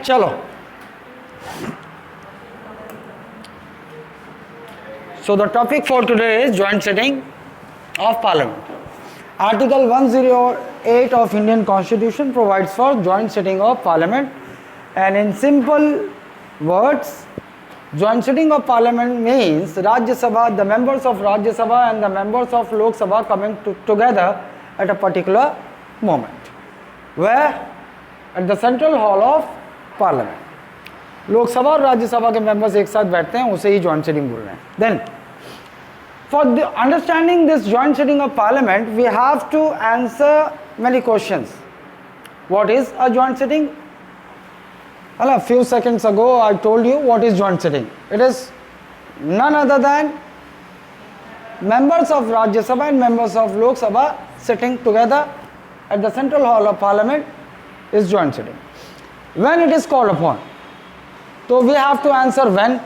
चलो, so the topic for today is joint sitting of Parliament. Article 108 of Indian Constitution provides for joint sitting of Parliament, and in simple words, joint sitting of Parliament means Rajya Sabha, the members of Rajya Sabha and the members of Lok Sabha coming together at a particular moment. Where? At the central hall of Parliament. लोक सभा और राज्य सभा के members एक साथ बैठते हैं, उसे ही जॉइंट सिटिंग बोल रहे हैं. Then for understanding this joint sitting of parliament we have to answer many questions. What is a joint sitting? A few seconds ago I told you what is joint sitting. It is none other than members of Rajya Sabha and members of Lok Sabha sitting together at the central hall of Parliament is joint sitting. When it is called upon, so we have to answer when,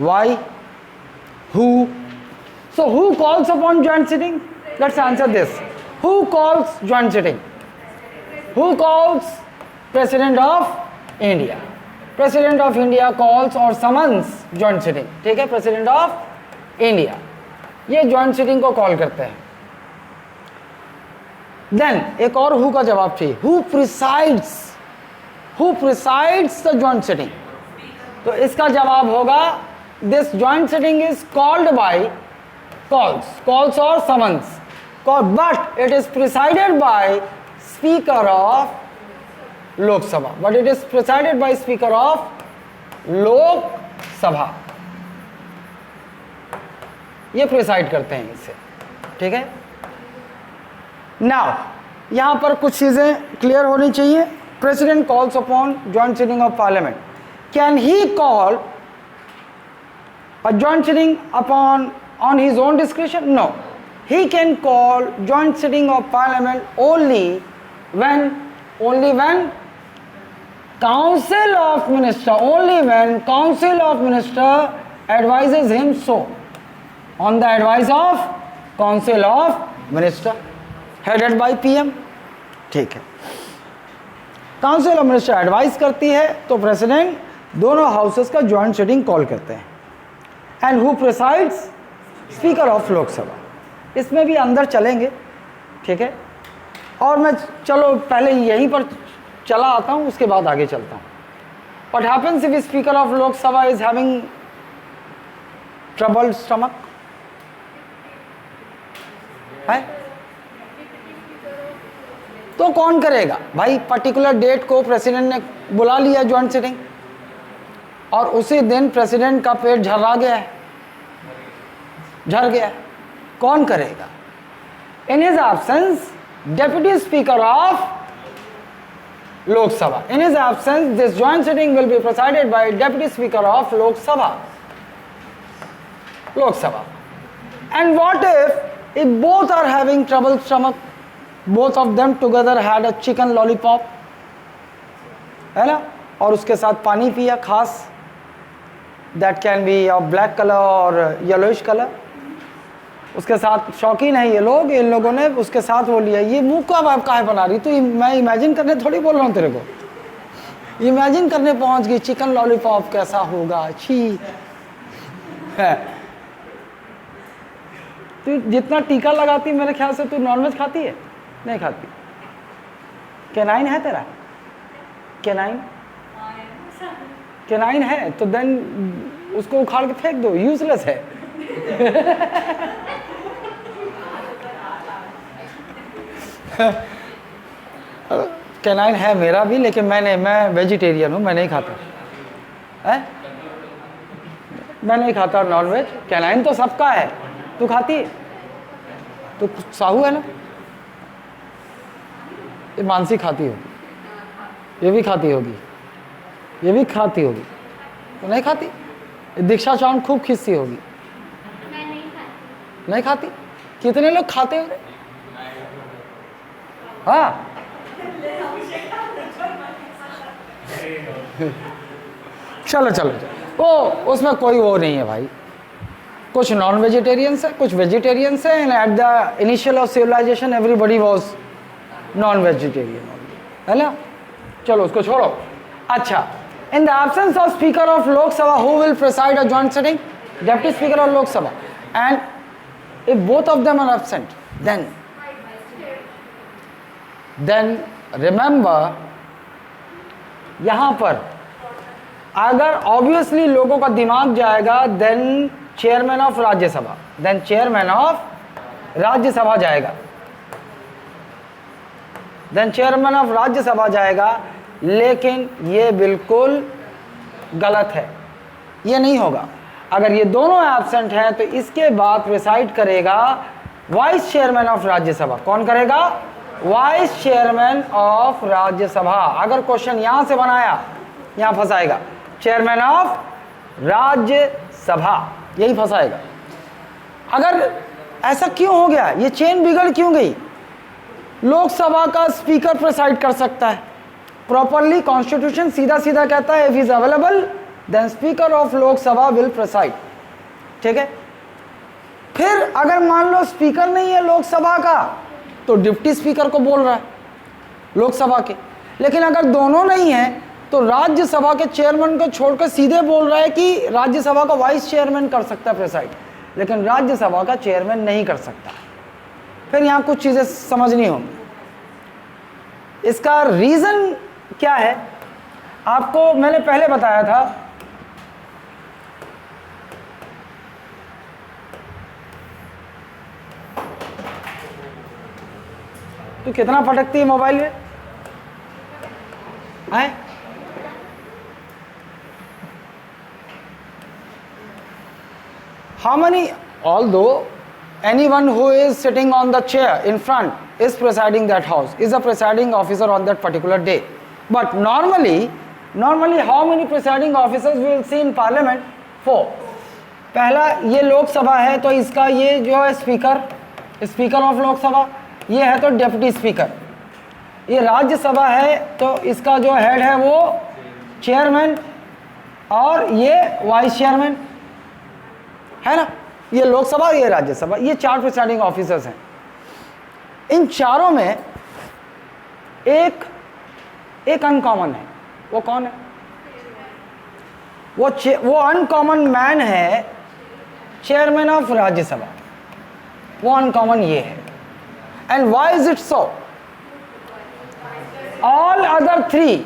why, who. So who calls upon joint sitting? Let's answer this. Who calls joint sitting? Who calls? President of India. President of India calls or summons joint sitting. ठीक है, President of India ये joint sitting को call करते हैं. Then एक और who का जवाब चाहिए. Who presides? Who presides the joint sitting? तो इसका जवाब होगा this joint sitting is called by calls or summons, but it is presided by Speaker of Lok Sabha, but it is presided by Speaker of Lok Sabha. ये preside करते हैं इसे. ठीक है. नाउ यहां पर कुछ चीजें क्लियर होनी चाहिए. President calls upon joint sitting of parliament. Can he call a joint sitting upon on his own description? No. He can call joint sitting of parliament only when Council of Minister, only when Council of Minister advises him so, on the advice of Council of Minister headed by PM. ठीक है. Council of minister advice करती है तो president दोनों houses का joint sitting call करते हैं. And who presides? Speaker of Lok Sabha. इसमें भी अंदर चलेंगे. ठीक है. और मैं चलो पहले यहीं पर चला आता हूं, उसके बाद आगे चलता हूं. What happens if Speaker of Lok Sabha is having troubled stomach? है तो कौन करेगा भाई? पर्टिकुलर डेट को प्रेसिडेंट ने बुला लिया जॉइंट सिटिंग और उसी दिन प्रेसिडेंट का पेट झर्रा गया है, झर गया है. कौन करेगा? In his absence Deputy Speaker of Lok Sabha. In his absence, this joint sitting will be presided by Deputy Speaker of Lok Sabha. And what if both are having troubled stomach, both of them together had a chicken lollipop, है ना, और उसके साथ पानी पिया खास, that can be of black color or yellowish color. उसके साथ शौकीन है ये लोग, इन लोगों ने उसके साथ वो लिया. ये मुंह का बाप काहे बना रही? तो मैं इमेजिन करने थोड़ी बोल रहा हूँ तेरे को. इमेजिन करने पहुंच गई. चिकन लॉलीपॉप कैसा होगा? छी है. तू जितना टीका लगाती मेरे ख्याल से तू नॉनवेज खाती है? नहीं खाती. कैनाइन है तेरा? कैनाइन है तो देन उसको उखाड़ के फेंक दो, यूजलेस है. कैनाइन है मेरा भी, लेकिन मैं वेजिटेरियन हूँ, मैं नहीं खाता है. मैं नहीं खाता नॉनवेज. कैनाइन तो सबका है. तू खाती है? तू साहू है ना? ये मानसी खाती होगी, ये भी खाती होगी, ये भी खाती होगी. तो नहीं खाती? दीक्षा चौहान खूब खिस्सी होगी. नहीं खाती? कितने लोग खाते हो? हाँ. चलो वो उसमें कोई वो नहीं है भाई. कुछ नॉन वेजिटेरियंस है, कुछ वेजिटेरियंस है. And at the initial of civilisation everybody was non vegetarian, है ना. चलो उसको छोड़ो. अच्छा, in the absence of Speaker of Lok Sabha, who will preside a joint sitting? Deputy Speaker of Lok Sabha. And if both of them are absent, then remember, यहाँ पर अगर obviously लोगों का दिमाग जाएगा, देन चेयरमैन ऑफ राज्यसभा, जाएगा, लेकिन ये बिल्कुल गलत है, ये नहीं होगा। अगर ये दोनों एब्सेंट हैं तो इसके बाद प्रिसाइड करेगा वाइस चेयरमैन ऑफ राज्यसभा। कौन करेगा? Vice chairman of Rajya Sabha. अगर क्वेश्चन यहां से बनाया, यहां फंसाएगा, चेयरमैन ऑफ राज्यसभा, यही फंसाएगा। अगर ऐसा क्यों हो गया, ये चेन बिगड़ क्यों गई? लोकसभा का स्पीकर प्रिसाइड कर सकता है प्रॉपरली, कॉन्स्टिट्यूशन सीधा सीधा कहता है if is available then speaker of Lok Sabha will preside. ठीक है, फिर अगर मान लो स्पीकर नहीं है लोकसभा का, तो डिप्टी स्पीकर को बोल रहा है लोकसभा के। लेकिन अगर दोनों नहीं है तो राज्यसभा के चेयरमैन को छोड़कर सीधे बोल रहा है कि राज्यसभा का वाइस चेयरमैन कर सकता है प्रिसाइड, लेकिन राज्यसभा का चेयरमैन नहीं कर सकता। फिर यहां कुछ चीजें समझनी होंगी। इसका रीजन क्या है, आपको मैंने पहले बताया था। तो कितना फटकती है मोबाइल में है? How many, although anyone who is sitting on the chair in front is presiding that house, is a presiding officer on that particular day. But normally how many presiding officers we will see in parliament? 4. पहला, ये लोकसभा है तो इसका ये जो है speaker of Lok Sabha, ये है तो डेप्यूटी स्पीकर। ये राज्यसभा है तो इसका जो हेड है वो चेयरमैन, और ये वाइस चेयरमैन है ना। ये लोकसभा और ये राज्यसभा, ये 4 प्रिसाइडिंग ऑफिसर्स हैं। इन चारों में एक अनकॉमन है। वो कौन है? वो अनकॉमन मैन है चेयरमैन ऑफ राज्यसभा। वो अनकॉमन ये है। And why is it so? All other 3,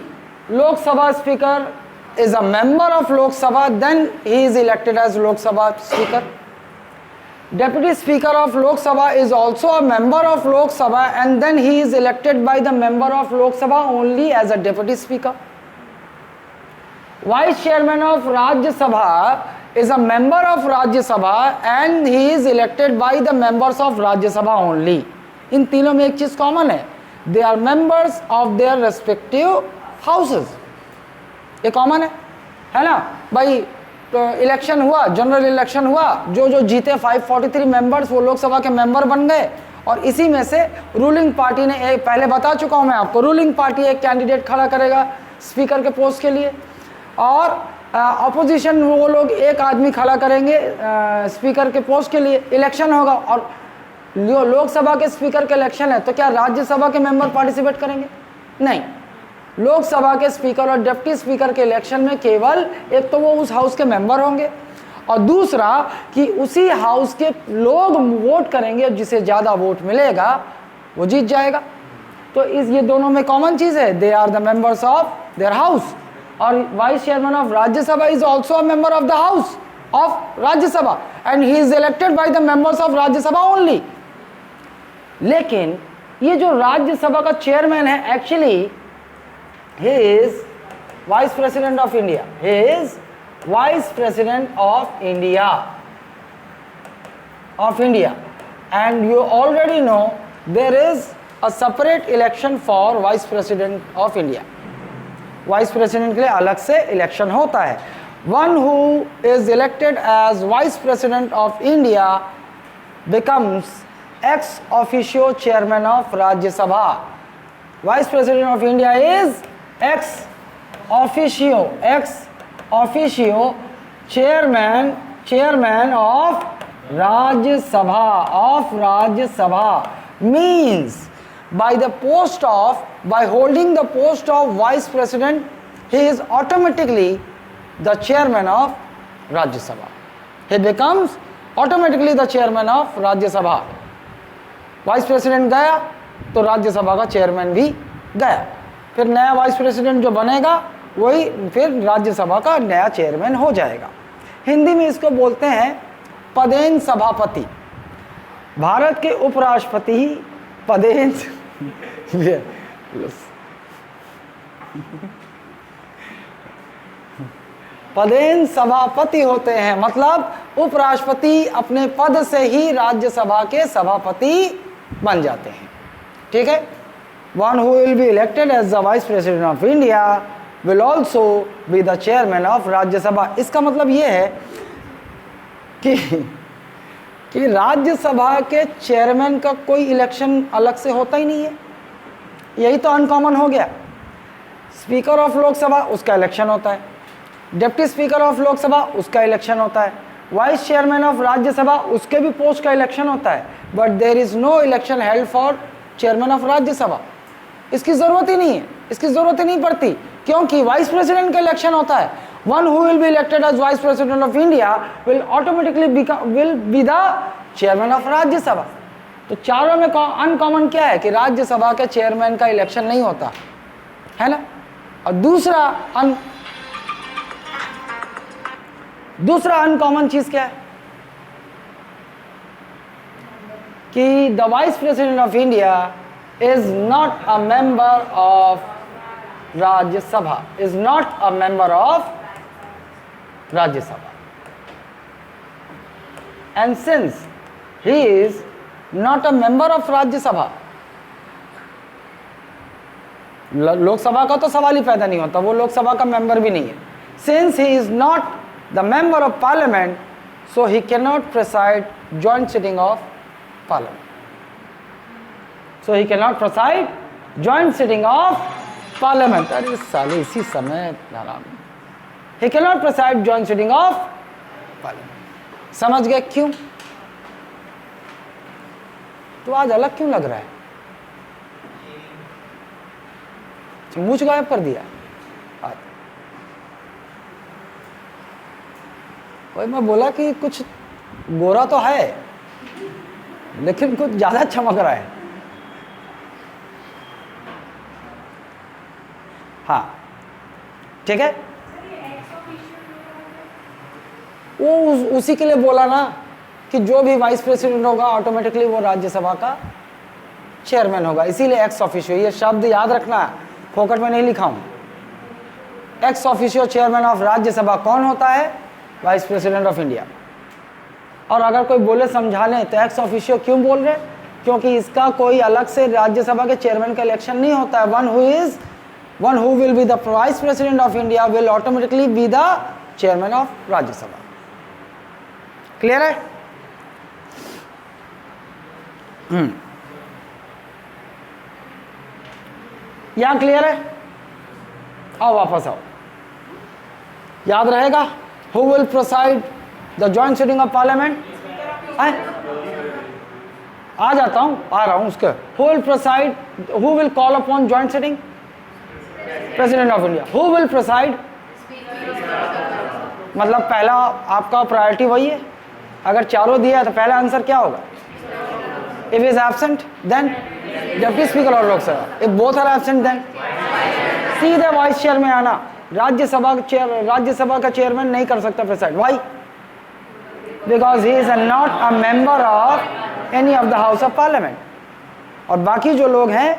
Lok Sabha speaker is a member of Lok Sabha, then he is elected as Lok Sabha Speaker. Deputy Speaker of Lok Sabha is also a member of Lok Sabha, and then he is elected by the member of Lok Sabha only as a Deputy Speaker. Vice Chairman of Rajya Sabha is a member of Rajya Sabha and he is elected by the members of Rajya Sabha only. इन तीनों में एक चीज common है, they are members of their respective houses. ये common है ना भाई। तो इलेक्शन हुआ, जनरल इलेक्शन हुआ, जो जीते 543 मेंबर्स वो लोकसभा के मेंबर बन गए, और इसी में से रूलिंग पार्टी ने, पहले बता चुका हूं मैं आपको, रूलिंग पार्टी एक कैंडिडेट खड़ा करेगा स्पीकर के पोस्ट के लिए, और अपोजिशन वो लोग एक आदमी खड़ा करेंगे स्पीकर के पोस्ट के लिए। इलेक्शन होगा और लोकसभा के स्पीकर के इलेक्शन है, तो क्या राज्यसभा के मेंबर पार्टिसिपेट करेंगे? नहीं। लोकसभा के स्पीकर और डिप्टी स्पीकर के इलेक्शन में केवल एक तो वो उस हाउस के मेंबर होंगे, और दूसरा कि उसी हाउस के लोग वोट करेंगे, जिसे ज़्यादा वोट मिलेगा वो जीत जाएगा। तो ये दोनों में कॉमन चीज़ है, they are the members of their house. और vice chairman of Rajya Sabha is also a member of the house of Rajya Sabha, and he is elected by the members of Rajya Sabha only. लेकिन ये जो राज्यसभा का चेयरमैन है, actually he is vice president of India. He is vice president of India. And you already know there is a separate election for vice president of India. Vice president के लिए अलग से election होता है. One who is elected as vice president of India becomes ex officio chairman of Rajya Sabha. Vice president of India is ex officio chairman of Rajya Sabha, means by holding the post of vice president he is automatically the chairman of Rajya Sabha. He becomes automatically the chairman of Rajya Sabha. Vice president गया तो राज्यसभा का chairman भी गया, फिर नया vice president जो बनेगा वही फिर राज्यसभा का नया चेयरमैन हो जाएगा। हिंदी में इसको बोलते हैं पदेन सभापति। भारत के उपराष्ट्रपति ही पदेन सभापति होते हैं, मतलब उपराष्ट्रपति अपने पद से ही राज्यसभा के सभापति बन जाते हैं। ठीक है। One who will be elected as the vice president of India will also be the chairman of Rajya Sabha. इसका मतलब ये है कि राज्यसभा के चेयरमैन का कोई इलेक्शन अलग से होता ही नहीं है। यही तो अनकॉमन हो गया। स्पीकर ऑफ लोकसभा उसका इलेक्शन होता है, डिप्टी स्पीकर ऑफ लोकसभा उसका इलेक्शन होता है, वाइस चेयरमैन ऑफ राज्यसभा उसके भी पोस्ट का इलेक्शन होता है, but there is no election held for chairman of Rajya Sabha. इसकी ज़रूरत ही नहीं है, इसकी ज़रूरत ही नहीं पड़ती, क्योंकि वाइस प्रेसिडेंट का इलेक्शन होता है। One who will be elected as vice president of India will automatically will be the chairman of Rajya Sabha. तो चारों में अनकॉमन क्या है कि राज्यसभा के चेयरमैन का इलेक्शन नहीं होता है ना। और दूसरा अनकॉमन चीज क्या है कि the vice president of India is not a member of Rajya Sabha, is not a member of Rajya Sabha, and since he is not a member of Rajya Sabha, Lok Sabha का तो सवाल ही पैदा नहीं होता, वो लोकसभा का मेंबर भी नहीं है। Since he is not the member of parliament, so he cannot preside joint sitting of parliament. So he cannot preside joint sitting of parliament. अरे साले इसी समय आराम। He cannot preside joint sitting of parliament. समझ गए क्यों? तो आज अलग क्यों लग रहा है? मूछ गायब कर दिया। वही मैं बोला कि कुछ गोरा तो है लेकिन कुछ ज्यादा चमक रहा है। हाँ ठीक है, वो उसी के लिए बोला ना कि जो भी वाइस प्रेसिडेंट होगा ऑटोमेटिकली वो राज्यसभा का चेयरमैन होगा। इसीलिए एक्स ऑफिशियो, ये शब्द याद रखना, फोकट में नहीं लिखा हूं। Ex officio chairman of Rajya Sabha कौन होता है? Vice president of India. और अगर कोई बोले समझाने तो एक्स ऑफिशियो क्यों बोल रहे? क्योंकि इसका कोई अलग से राज्यसभा के चेयरमैन का इलेक्शन नहीं होता है। One who will be the vice president of India will automatically be the chairman of Rajya Sabha. Clear है? यहां क्लियर है? आओ वापस आओ, याद रहेगा। Who will preside the joint sitting of parliament? आ जाता हूँ, आ रहा हूँ उसके। Who will preside? Who will call upon joint sitting? President of India. Who will preside? मतलब पहला आपका प्रायोरिटी वही है। अगर चारों दिया है तो पहला आंसर क्या होगा? If he is absent, then Deputy Speaker of Lok Sabha. If both are absent, then सीधे वाइस चेयर में आना। राज्यसभा का चेयरमैन नहीं कर सकता preside. Why? Because he is not a member of any of the house of parliament. और बाकी जो लोग हैं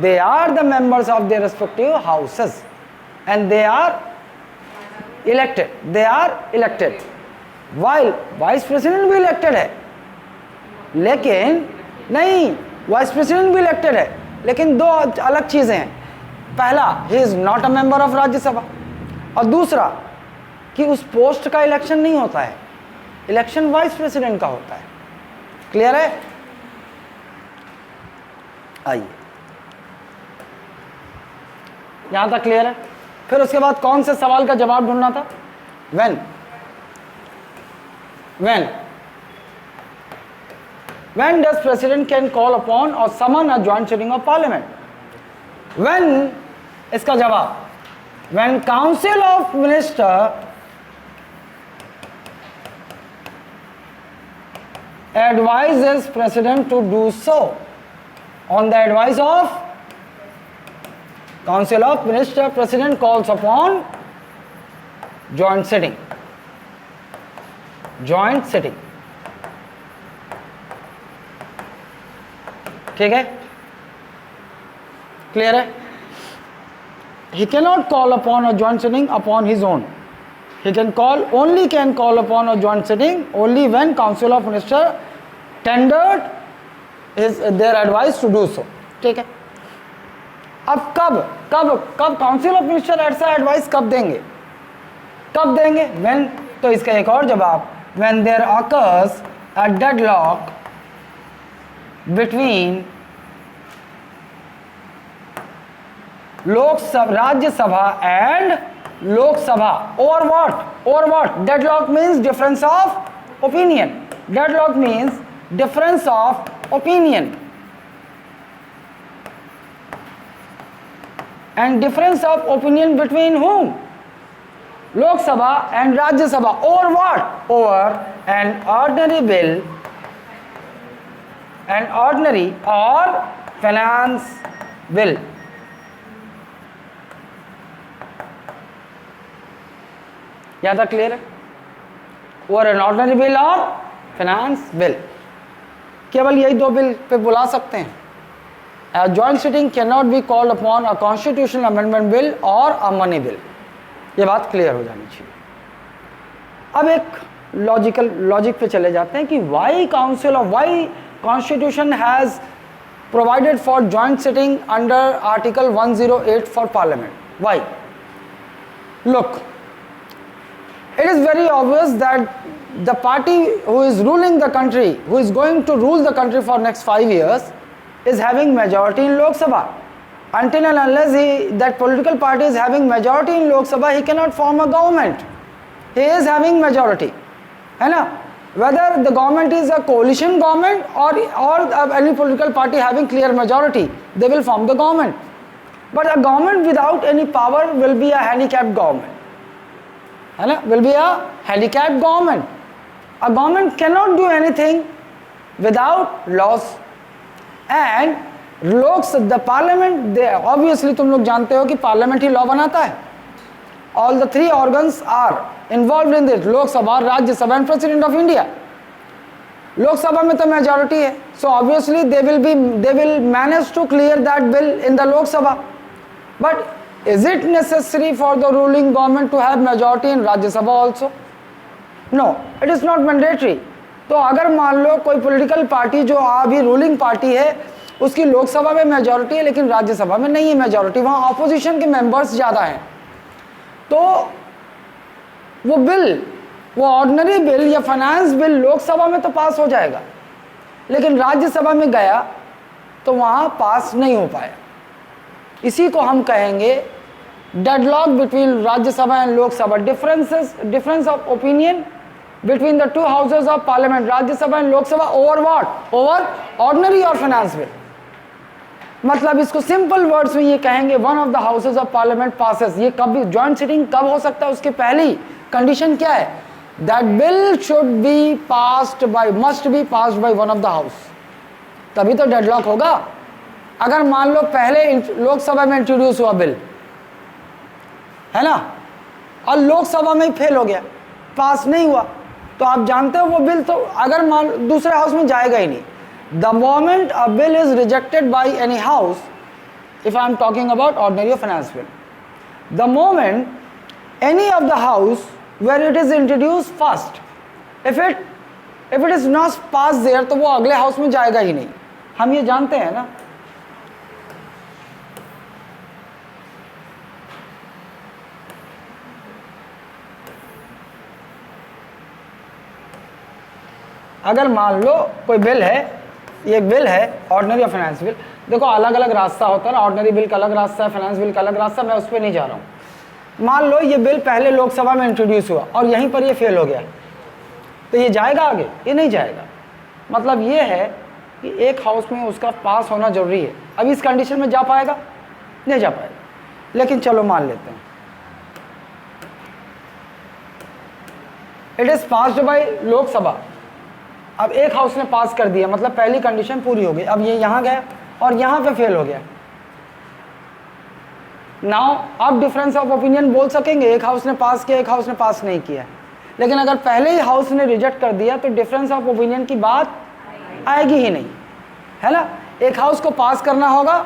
दे are the members of their respective houses and they are elected while vice president भी इलेक्टेड है, लेकिन नहीं, वाइस प्रेसिडेंट भी इलेक्टेड है, लेकिन दो अलग चीजें हैं। पहला, he is not a member of Rajya Sabha, और दूसरा कि उस पोस्ट का इलेक्शन नहीं होता है, इलेक्शन वाइस प्रेसिडेंट का होता है। क्लियर है? आइए, यहां तक क्लियर है? फिर उसके बाद कौन से सवाल का जवाब ढूंढना था? when does president can call upon or summon a joint sitting of parliament? When इसका जवाब when Council of Minister advises President to do so, on the advice of Council of Minister, President calls upon joint sitting. Joint sitting. ठीक है, clear है? He cannot call upon a joint sitting upon his own. He can call upon a joint sitting only when Council of Minister tendered their advice to do so. ठीक है? अब कब council of minister ऐसा advice कब देंगे? When, तो इसका एक और जवाब, when there occurs a deadlock between Rajya Sabha and Lok Sabha. Over what? Deadlock means difference of opinion. Deadlock means difference of opinion. And difference of opinion between whom? Lok Sabha and Rajya Sabha. Over what? Over an ordinary bill, an ordinary or finance bill. यहाँ तक clear है? Over an ordinary bill or finance bill. केवल यही दो bill pay बुला सकते हैं. A joint sitting cannot be called upon a constitutional amendment bill or a money bill. ये बात क्लियर हो जानी चाहिए. अब एक लॉजिक पे चले जाते हैं कि why constitution has provided for joint sitting under article 108 for parliament. Why? Look, it is very obvious that the party who is ruling the country, who is going to rule the country for next 5 years, is having majority in Lok Sabha. Until and unless that political party is having majority in Lok Sabha, he cannot form a government. He is having majority, है ना? Whether the government is a coalition government or any political party having clear majority, they will form the government. But a government without any power will be a handicapped government. है ना? Will be a handicapped government. A government cannot do anything without laws. And the parliament, they obviously तुम लोग जानते हो कि parliament ही law बनाता है. All the three organs are involved in this: Lok Sabha, Rajya Sabha and President of India. Lok Sabha में तो majority है, so obviously they will manage to clear that bill in the Lok Sabha. But is it necessary for the ruling government to have majority in Rajya Sabha also? No, it is not mandatory. तो अगर मान लो कोई political party जो अभी ruling party है उसकी लोकसभा में majority है लेकिन राज्यसभा में नहीं है मेजॉरिटी, वहाँ ऑपोजिशन के मेंबर्स ज़्यादा हैं, तो वो ऑर्डिनरी बिल या फाइनेंस बिल लोकसभा में तो पास हो जाएगा, लेकिन राज्यसभा में गया तो वहाँ पास नहीं हो पाया. इसी को हम कहेंगे deadlock between Rajya Sabha and Lok Sabha, difference of opinion between the two houses of parliament, Rajya Sabha and Lok Sabha, over what? Over ordinary or finance bill. मतलब इसको सिंपल वर्ड्स में ये कहेंगे one of the houses of parliament passes. ये कब joint sitting कब हो सकता है? उसके पहली कंडीशन क्या है? That bill should be passed by, must be passed by one of the house, तभी तो डेडलॉक होगा. अगर मान लो पहले लोकसभा में इंट्रोड्यूस हुआ बिल, है ना, और लोकसभा में ही फेल हो गया, पास नहीं हुआ, तो आप जानते हो वो बिल तो अगर मान दूसरे हाउस में जाएगा ही नहीं. The moment a bill is rejected by any house, if I am talking about ordinary और finance bill, the moment any of the house where it is introduce first, if it is not pass there, तो वो अगले house में जाएगा ही नहीं. हम ये जानते हैं ना. अगर मान लो कोई बिल है, ये बिल है ऑर्डिनरी और फाइनेंस बिल, देखो अलग अलग रास्ता होता है ना, ऑर्डिनरी बिल का अलग रास्ता है, फाइनेंस बिल का अलग रास्ता, मैं उस पर नहीं जा रहा हूँ. मान लो ये बिल पहले लोकसभा में इंट्रोड्यूस हुआ और यहीं पर ये फेल हो गया, तो ये जाएगा आगे? ये नहीं जाएगा. मतलब ये है कि एक हाउस में उसका पास होना जरूरी है. अब इस कंडीशन में जा पाएगा? नहीं जा पाएगा. लेकिन चलो मान लेते हैं it is passed by Lok Sabha. अब एक हाउस ने पास कर दिया, मतलब पहली कंडीशन पूरी हो गई। अब ये यहां गया और यहां पे फेल हो गया। नाउ अब डिफरेंस ऑफ ओपिनियन बोल सकेंगे, एक हाउस ने पास किया, एक हाउस ने पास नहीं किया। लेकिन अगर पहले ही हाउस ने रिजेक्ट कर दिया तो डिफरेंस ऑफ ओपिनियन की बात आएगी ही नहीं, है ना। एक हाउस को पास करना होगा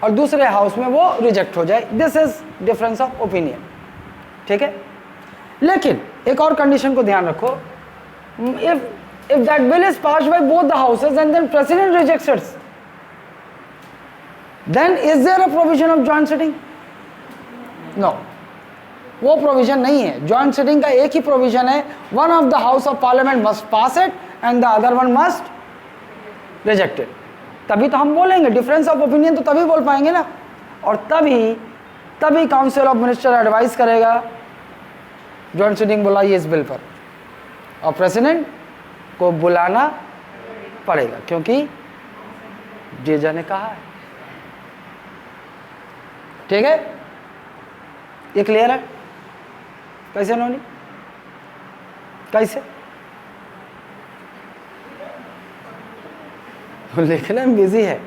और दूसरे हाउस में वो रिजेक्ट हो जाए, this is difference of opinion, ठीक है। लेकिन एक और कंडीशन को ध्यान रखो, if that bill is passed by both the houses and then president rejects it, then is there a provision of joint sitting? No, वो प्रोविजन नहीं है। जॉइंट सिटिंग का एक ही प्रोविजन है, one of the house of parliament must pass it and the other one must reject it. तभी तो हम बोलेंगे डिफरेंस ऑफ ओपिनियन, तो तभी बोल पाएंगे ना। और तभी काउंसिल ऑफ मिनिस्टर एडवाइस करेगा जॉइंट सिटिंग बुलाइए इस बिल पर, और प्रेसिडेंट को बुलाना पड़ेगा क्योंकि जेजा ने कहा है, ठीक है। ये क्लियर है? कैसे नोनी, कैसे लिखने में बिजी है,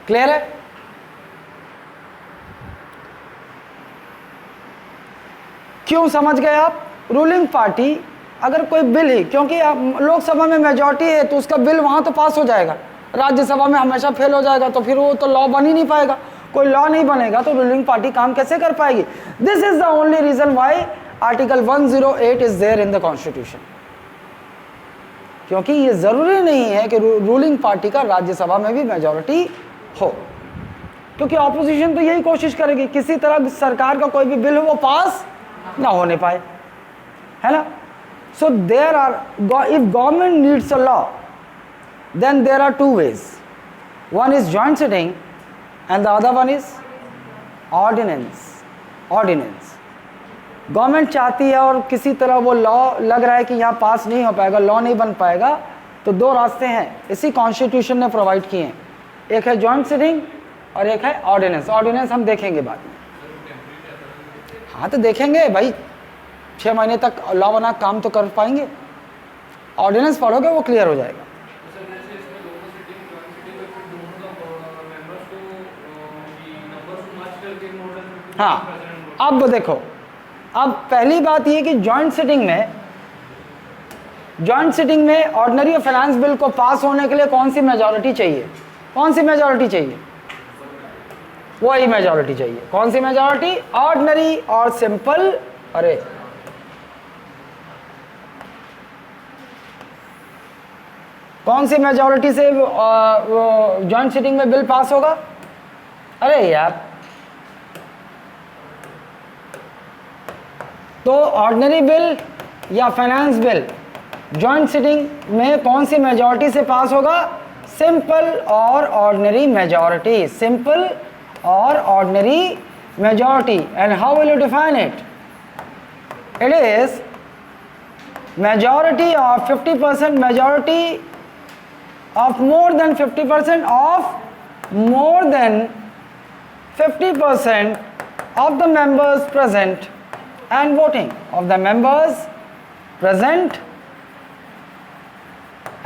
क्लियर है? क्यों समझ गए आप? रूलिंग पार्टी अगर कोई बिल ही, क्योंकि लोकसभा में मेजॉरिटी है तो उसका बिल वहां तो पास हो जाएगा, राज्यसभा में हमेशा फेल हो जाएगा, तो फिर वो तो लॉ बन ही नहीं पाएगा। कोई लॉ नहीं बनेगा तो रूलिंग पार्टी काम कैसे कर पाएगी? This is the only reason why article 108 is there in the constitution. क्योंकि ये जरूरी नहीं है कि रूलिंग पार्टी का राज्यसभा में भी मेजॉरिटी हो, क्योंकि ऑपोजिशन तो यही कोशिश करेगी किसी तरह सरकार का कोई भी बिल हो वो पास ना होने पाए, है ना। So there are, if government needs a law then there are two ways, one is joint sitting and the other one is ordinance। Government चाहती है और किसी तरह वो लॉ लग रहा है कि यहाँ पास नहीं हो पाएगा, लॉ नहीं बन पाएगा, तो दो रास्ते हैं, इसी कॉन्स्टिट्यूशन ने प्रोवाइड किए हैं, एक है जॉइंट सिटिंग और एक है ऑर्डिनेंस। ऑर्डिनेंस हम देखेंगे बाद में। हाँ तो देखेंगे भाई, 6 महीने तक लॉ बना काम तो कर पाएंगे, ऑर्डिनेंस पढ़ोगे वो क्लियर हो जाएगा। हाँ अब देखो, अब पहली बात ये कि जॉइंट सिटिंग में ऑर्डिनरी और फाइनेंस बिल को पास होने के लिए कौन सी मेजॉरिटी चाहिए? कौन सी मेजॉरिटी चाहिए? वही मेजॉरिटी चाहिए। कौन सी मेजॉरिटी? ऑर्डिनरी और सिंपल। अरे कौन सी मेजॉरिटी से जॉइंट सिटिंग में बिल पास होगा? अरे यार, तो ऑर्डिनरी बिल या फाइनेंस बिल जॉइंट सिटिंग में कौन सी मेजॉरिटी से पास होगा? सिंपल और ऑर्डिनरी मेजॉरिटी। सिंपल और ordinary majority. And how will you define it? It is majority of 50%, majority of more than 50% of more than 50% of the members present and voting, of the members present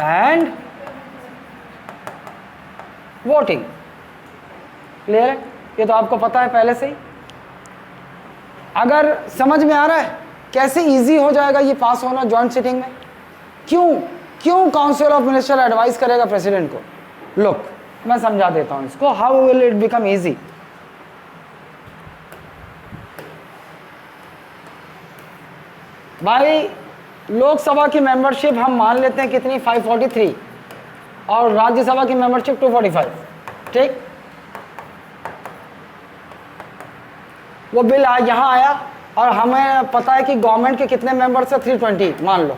and voting। Clear है? ये तो आपको पता है पहले से ही। अगर समझ में आ रहा है कैसे इजी हो जाएगा ये पास होना जॉइंट सिटिंग में? क्यों काउंसिल ऑफ मिनिस्टर एडवाइस करेगा प्रेसिडेंट को? लुक, मैं समझा देता हूं इसको, how will it become easy. भाई लोकसभा की मेंबरशिप हम मान लेते हैं कितनी? 543, और राज्यसभा की मेंबरशिप 245, ठीक। वो बिल यहाँ आया और हमें पता है कि गवर्नमेंट के कितने मेंबर्स है? 320 मान लो,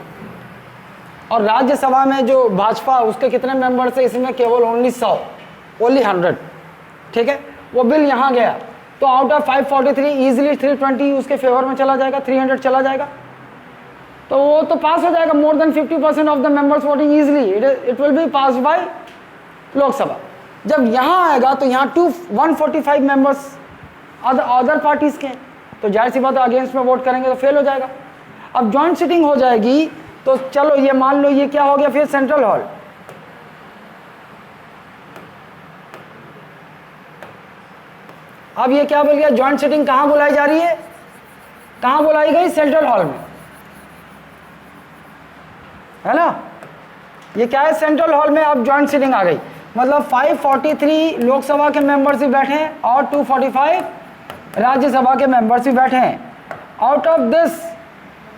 और राज्यसभा में जो भाजपा उसके कितने मेंबर्स है? इसमें केवल ओनली 100, ओनली 100, ठीक है। वो बिल यहाँ गया तो आउट ऑफ 543 इजीली 320 उसके फेवर में चला जाएगा, 300 चला जाएगा, तो वो तो पास हो जाएगा। मोर than 50% of the members voting easily it will B pass bye Lok Sabha. जब यहाँ आएगा तो यहाँ 145 मेंबर्स अदर पार्टीज के हैं, तो जाहिर सी बात है अगेंस्ट में वोट करेंगे तो फेल हो जाएगा। अब जॉइंट सिटिंग हो जाएगी तो चलो ये मान लो ये क्या हो गया फिर सेंट्रल हॉल। अब ये क्या बोल गया, जॉइंट सिटिंग कहां बुलाई जा रही है, कहां बुलाई गई, सेंट्रल हॉल में, है ना। ये क्या है, सेंट्रल हॉल में अब जॉइंट सिटिंग आ गई। मतलब 543 लोकसभा के मेंबर्स भी बैठे हैं और 245 राज्यसभा के मेंबर्स भी बैठे हैं। आउट ऑफ दिस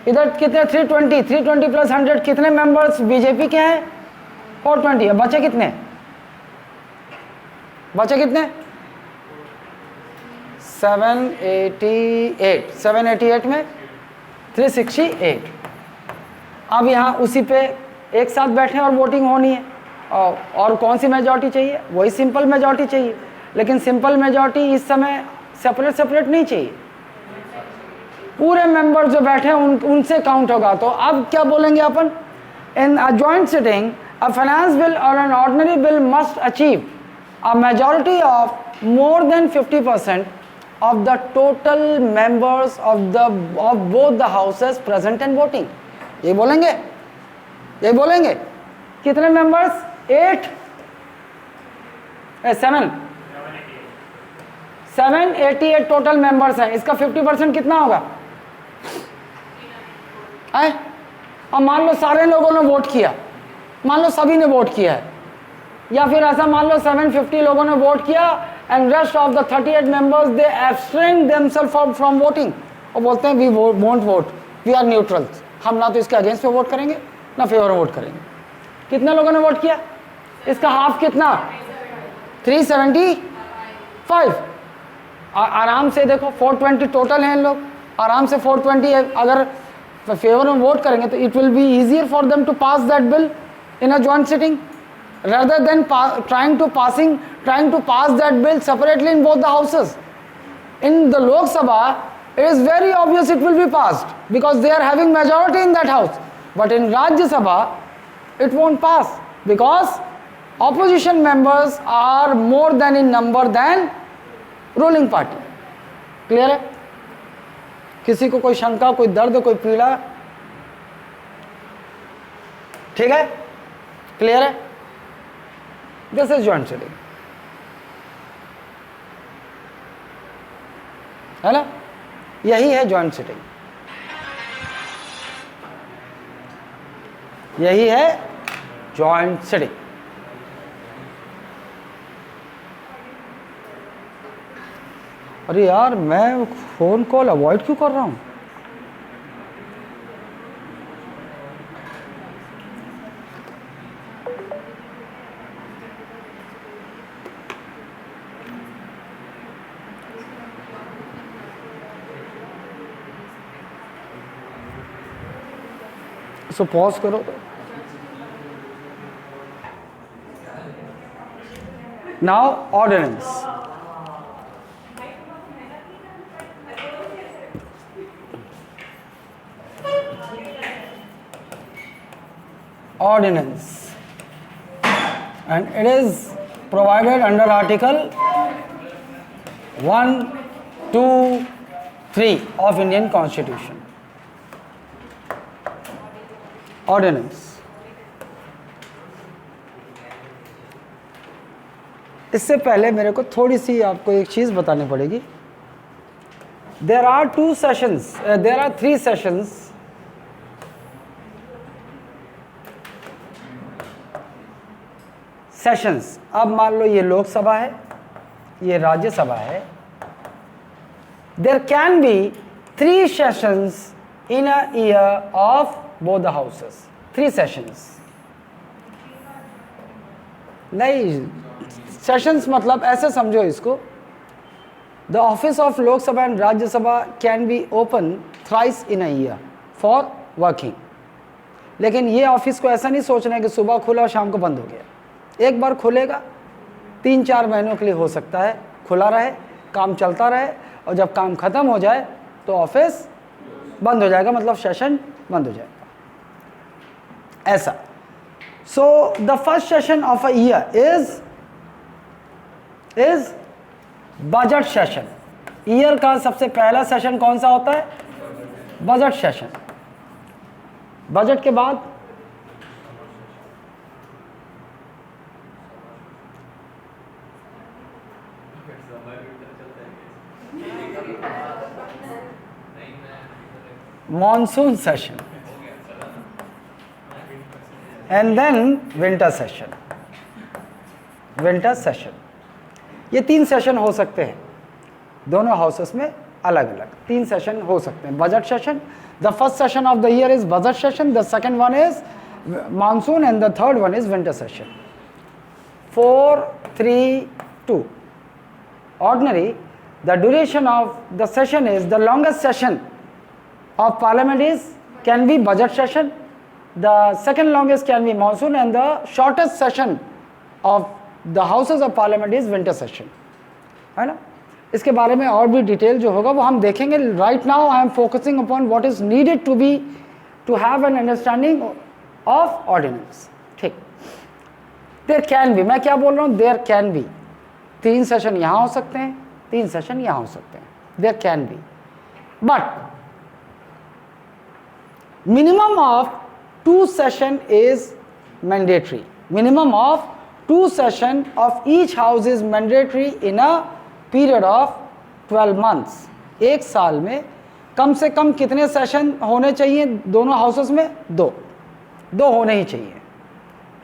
इधर कितने 320 प्लस 100 कितने मेंबर्स बीजेपी के हैं, 420। बचे कितने, बचे कितने 788 में 368। अब यहाँ उसी पे एक साथ बैठे और वोटिंग होनी है। और कौन सी मेजॉरिटी चाहिए, वही सिंपल मेजॉरिटी चाहिए। लेकिन सिंपल मेजॉरिटी इस समय सेपरेट सेपरेट नहीं चाहिए, पूरे मेंबर जो बैठे हैं उनसे काउंट होगा। तो अब क्या बोलेंगे अपन, in a joint sitting a finance bill और an ordinary bill must achieve a majority of more than 50% of the total members of both the houses present and voting. ये बोलेंगे, ये बोलेंगे कितने मेंबर्स, 788 टोटल मेंबर्स हैं। इसका 50% कितना होगा, अब मान लो सारे लोगों ने वोट किया, मान लो सभी ने वोट किया है, या फिर ऐसा मान लो 750 लोगों ने वोट किया and rest of the 38 members they abstain themselves from voting, और बोलते हैं we won't vote, we are neutrals, हम ना तो इसके अगेंस्ट में वोट करेंगे ना फेवर में वोट करेंगे। कितने लोगों ने वोट किया, इसका हाफ कितना, 375। आराम से देखो 420 टोटल हैं लोग, आराम से 420 अगर फेवर में वोट करेंगे तो it will be easier for them to pass that bill in a joint sitting rather than trying to pass that bill separately in both the houses. In the Lok Sabha it is very obvious it will be passed because they are having majority in that house, but in Rajya Sabha it won't pass because opposition members are more than in number than ruling party. Clear है, किसी को कोई शंका, कोई दर्द, कोई पीड़ा, ठीक है, क्लियर है। दिस इज जॉइंट सिटिंग, है ना, यही है जॉइंट सिटिंग, यही है जॉइंट सिटिंग। अरे यार मैं फोन कॉल अवॉइड क्यों कर रहा हूं, सो पॉज करो। Now ordinance, ordinance and it is provided under article 1, 2, 3 of Indian Constitution. Ordinance, इससे पहले मेरे को थोड़ी सी आपको एक चीज बतानी पड़ेगी। There are 2 sessions, there are 3 sessions sessions. अब मान लो ये लोकसभा है, ये राज्यसभा है, there can be 3 sessions in a year of both the houses, 3 sessions. नहीं, सेशंस मतलब ऐसे समझो इसको, the office of Lok Sabha and Rajya Sabha can be open thrice in a year for working. लेकिन ये ऑफिस को ऐसा नहीं सोचना है कि सुबह खुला और शाम को बंद हो गया। एक बार खुलेगा, 3-4 महीनों के लिए हो सकता है खुला रहे, काम चलता रहे, और जब काम खत्म हो जाए तो ऑफिस बंद हो जाएगा, मतलब सेशन बंद हो जाएगा, ऐसा। So the first session of a year is budget session. Year का सबसे पहला सेशन कौन सा होता है, बजट सेशन। बजट के बाद monsoon session and then winter session. Winter session, ये 3 सेशन हो सकते हैं दोनों हाउसेस में, अलग अलग 3 सेशन हो सकते हैं। Budget session, the first session of the year is budget session, the second one is monsoon and the third one is winter session. 4, 3, 2 ordinary, the duration of the session is, the longest session of parliament is, can be budget session, the second longest can be monsoon, and the shortest session of the houses of parliament is winter session, है ना। इसके बारे में और भी detail जो होगा वो हम देखेंगे। Right now I am focusing upon what is needed to have an understanding of ordinance. ठीक, देयर कैन बी, मैं क्या बोल रहा हूँ, देयर कैन बी 3 सेशन यहाँ हो सकते हैं, 3 सेशन यहाँ हो सकते हैं, there can be, but minimum of 2 session is mandatory. Minimum of 2 session of each house is mandatory in a period of 12 months. एक साल में कम से कम कितने सेशन होने चाहिए दोनों हाउसेस में? 2 होने ही चाहिए,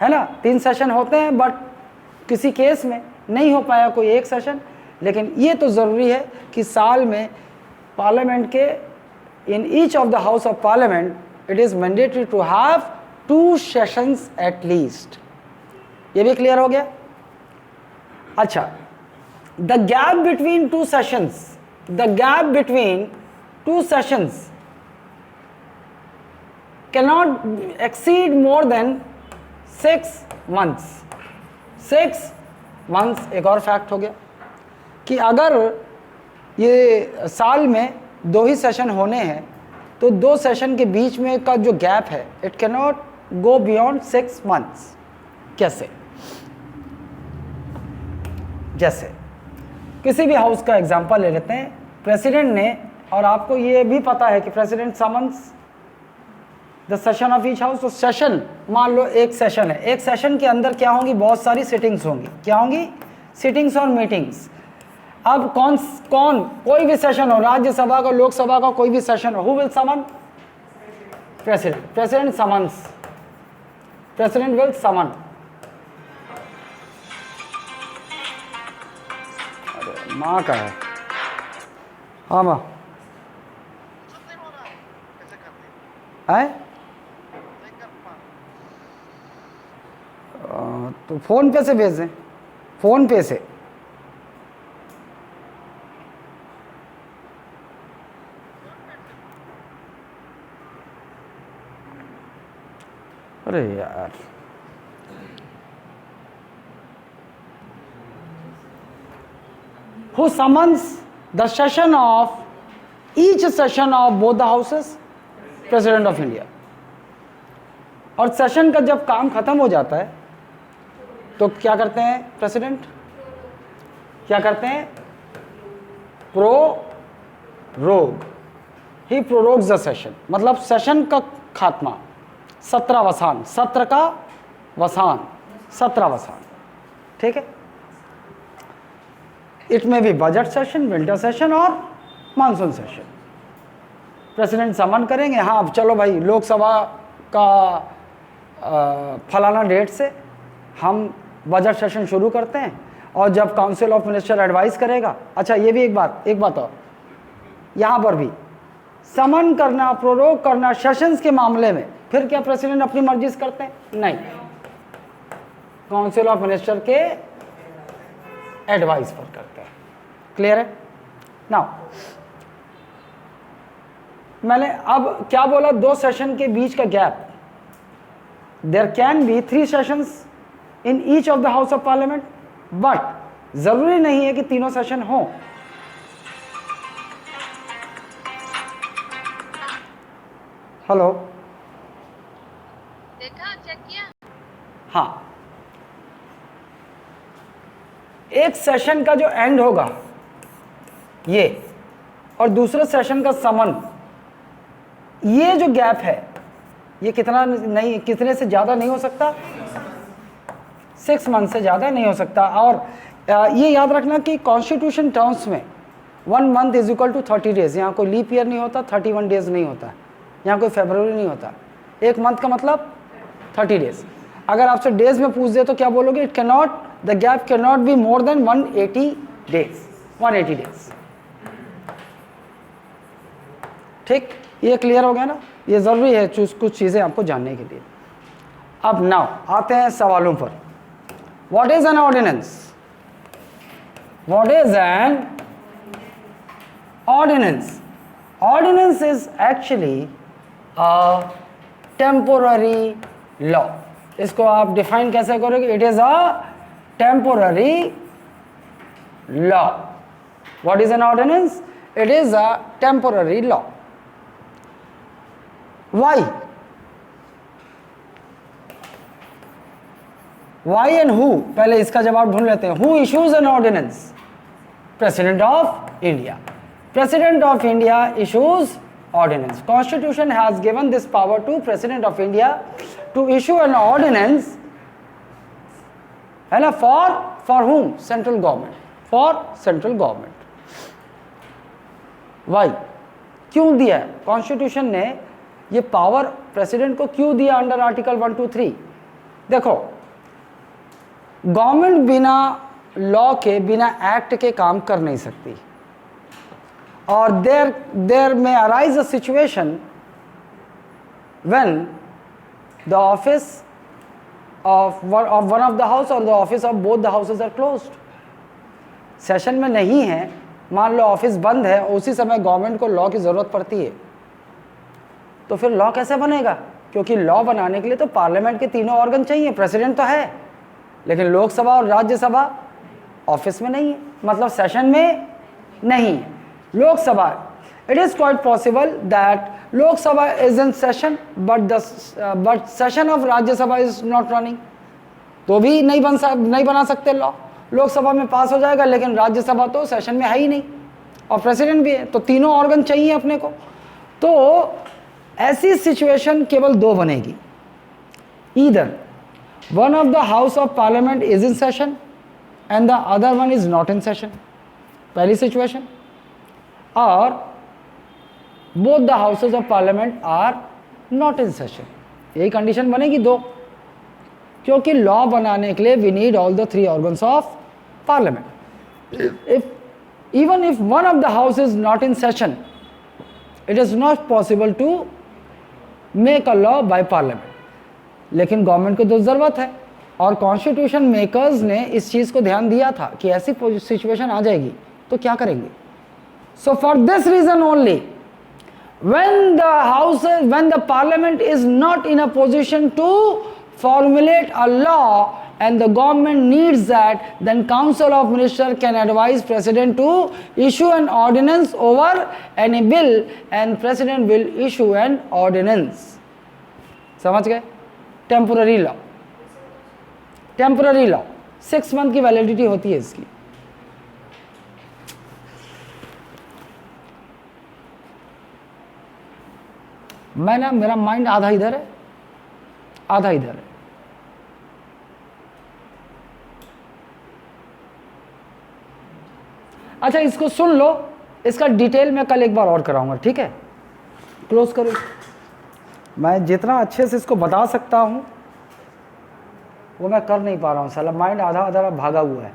है ना। 3 सेशन होते हैं, बट किसी केस में नहीं हो पाया कोई एक सेशन, लेकिन ये तो ज़रूरी है कि साल में पार्लियामेंट के in each of the house of parliament it is mandatory to have 2 sessions at least. ये भी क्लियर हो गया? अच्छा, the gap between 2 sessions, the gap between 2 sessions cannot exceed more than 6 months. 6 months एक और fact हो गया कि अगर ये साल में 2 ही सेशन होने हैं तो 2 सेशन के बीच में का जो गैप है it can not go beyond 6 months. कैसे? जैसे किसी भी हाउस का एग्जांपल ले लेते हैं, प्रेसिडेंट ने, और आपको ये भी पता है कि president summons the session of each house. तो सेशन, मान लो एक सेशन है, एक सेशन के अंदर क्या होंगी, बहुत सारी सिटिंग्स होंगी। क्या होंगी? सिटिंग्स और मीटिंग्स। अब कौन कोई भी सेशन हो, राज्यसभा का, लोकसभा का, कोई भी सेशन हो, who will summon? President. President summons, president will summon. अरे माँ का है, हाँ माँ है, तो फोन पे से भेज दें, फोन पे से। अरे यार, who summons the session of each session of both the houses? President of India. और सेशन का जब काम खत्म हो जाता है तो क्या करते हैं प्रेसिडेंट? क्या करते हैं? Prorogue, he prorogues the session. मतलब सेशन का खात्मा, सत्रावसान, सत्र का वसान, सत्रावसान। ठीक है। इट में भी बजट सेशन, विंटर सेशन और मानसून सेशन। प्रेसिडेंट समन करेंगे, हाँ अब चलो भाई लोकसभा का फलाना डेट से हम बजट सेशन शुरू करते हैं, और जब काउंसिल ऑफ मिनिस्टर एडवाइस करेगा। अच्छा, ये भी एक बात और, यहाँ पर भी समन करना, प्रोरोग करना सेशंस के मामले में फिर क्या प्रेसिडेंट अपनी मर्जी से करते हैं? नहीं, काउंसिल ऑफ मिनिस्टर के एडवाइस पर करते हैं। क्लियर है? नाउ मैंने अब क्या बोला, 2 सेशन के बीच का gap. There can be 3 sessions in each of the house of parliament, but जरूरी नहीं है कि तीनों सेशन हो। हेलो, देखा, चेक किया? हाँ, एक सेशन का जो एंड होगा ये, और दूसरे सेशन का समन, ये जो गैप है ये कितना नहीं, कितने से ज़्यादा नहीं हो सकता, 6 मंथ से ज़्यादा नहीं हो सकता। और ये याद रखना कि कॉन्स्टिट्यूशन टर्म्स में 1 month is equal to 30 days. यहाँ कोई लीप ईयर नहीं होता, 31 डेज नहीं होता, यहाँ कोई फेब्रुवरी नहीं होता। 1 मंथ का मतलब 30 डेज। अगर आपसे डेज में पूछ दे तो क्या बोलोगे? It can not, the gap can not be more than 180 days, 180 days. ठीक, ये क्लियर हो गया ना? ये ज़रूरी है कुछ चीज़ें आपको जानने के लिए। अब नाउ आते हैं सवालों पर। What is an ordinance? What is an ordinance? Ordinance is actually a temporary law. इसको आप डिफाइन कैसे करोगे? It is a temporary law. What is an ordinance? It is a temporary law. Why? Why and who? पहले इसका जवाब ढूंढ लेते हैं। Who issues an ordinance? President of India. President of India issues ordinance. Constitution has given this power to President of India to issue an ordinance, है ना? For whom? Central government. For central government. Why? क्यों दिया है? Constitution ने ये power president को क्यों दिया अंडर आर्टिकल 1, 2, 3? देखो, गवर्नमेंट बिना लॉ के, बिना एक्ट के काम कर नहीं सकती। और there may arise a situation when the office of one of the house और the office of both the houses are closed. Session में नहीं है, मान लो ऑफिस बंद है, उसी समय गवर्नमेंट को लॉ की जरूरत पड़ती है, तो फिर लॉ कैसे बनेगा? क्योंकि लॉ बनाने के लिए तो पार्लियामेंट के तीनों ऑर्गन चाहिए। प्रेसिडेंट तो है, लेकिन लोकसभा और राज्यसभा ऑफिस में नहीं है, मतलब सेशन में नहीं है। Lok Sabha, it is quite possible that Lok Sabha is in session but session of Rajya Sabha is not running, तो भी नहीं बना सकते लॉ। लोकसभा में पास हो जाएगा, लेकिन राज्यसभा तो सेशन में है ही नहीं और प्रेसिडेंट भी है, तो तीनों ऑर्गन चाहिए अपने को। तो ऐसी सिचुएशन केवल 2 बनेगी। Either one of the house of parliament is in session and the other one is not in session, पहली सिचुएशन, और both the houses of parliament are not in session. यही कंडीशन बनेगी 2, क्योंकि लॉ बनाने के लिए we need all the 3 organs of parliament. Even if one of the house is not in session, it is not possible to make a law by parliament. लेकिन government को तो ज़रूरत है, और कॉन्स्टिट्यूशन मेकर्स ने इस चीज़ को ध्यान दिया था कि ऐसी सिचुएशन आ जाएगी तो क्या करेंगे। So for this reason only, when the parliament is not in a position to formulate a law and the government needs that, then council of ministers can advise president to issue an ordinance over any bill and president will issue an ordinance. समझ गए? Temporary law, temporary law 6 month की validity होती है इसकी। मेरा mind आधा इधर है, आधा इधर है। अच्छा, इसको सुन लो, इसका डिटेल मैं कल एक बार और कराऊंगा, ठीक है? क्लोज करो। मैं जितना अच्छे से इसको बता सकता हूं वो मैं कर नहीं पा रहा हूं, साला माइंड आधा आधा भागा हुआ है।